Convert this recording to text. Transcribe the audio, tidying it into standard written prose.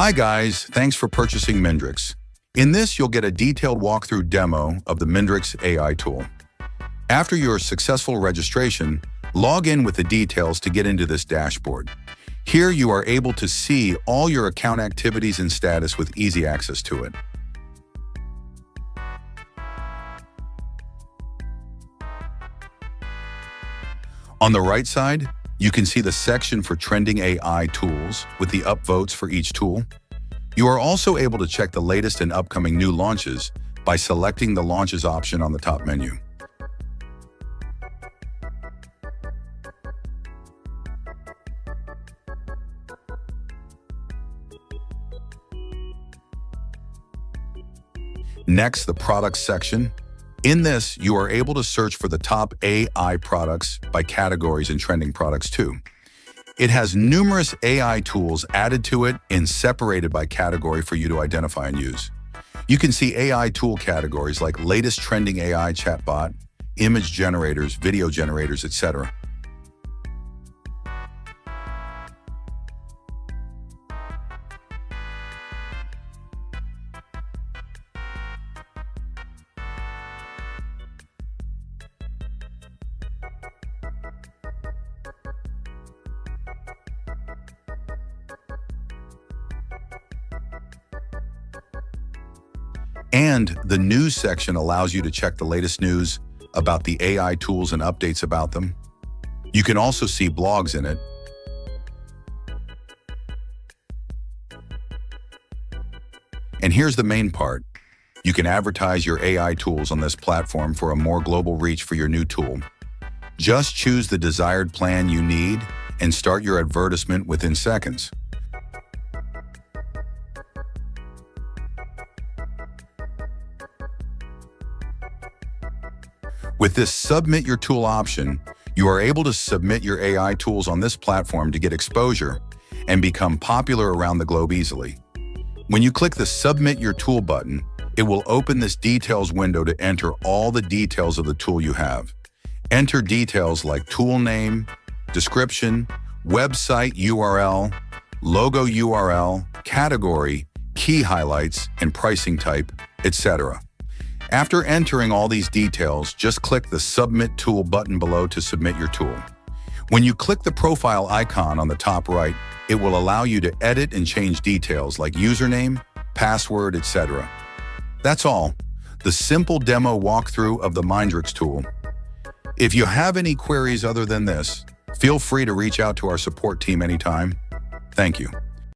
Hi guys, thanks for purchasing Mindrix. In this, you'll get a detailed walkthrough demo of the Mindrix AI tool. After your successful registration, log in with the details to get into this dashboard. Here you are able to see all your account activities and status with easy access to it. On the right side, you can see the section for trending AI tools with the upvotes for each tool. You are also able to check the latest and upcoming new launches by selecting the Launches option on the top menu. Next, the Products section. In this, you are able to search for the top AI products by categories and trending products too. It has numerous AI tools added to it and separated by category for you to identify and use. You can see AI tool categories like latest trending AI chatbot, image generators, video generators, etc. And the News section allows you to check the latest news about the AI tools and updates about them. You can also see blogs in it. And here's the main part. You can advertise your AI tools on this platform for a more global reach for your new tool. Just choose the desired plan you need and start your advertisement within seconds. With this Submit Your Tool option, you are able to submit your AI tools on this platform to get exposure and become popular around the globe easily. When you click the Submit Your Tool button, it will open this details window to enter all the details of the tool you have. Enter details like tool name, description, website URL, logo URL, category, key highlights, and pricing type, etc. After entering all these details, just click the Submit Tool button below to submit your tool. When you click the profile icon on the top right, it will allow you to edit and change details like username, password, etc. That's all. The simple demo walkthrough of the Mindrix tool. If you have any queries other than this, feel free to reach out to our support team anytime. Thank you.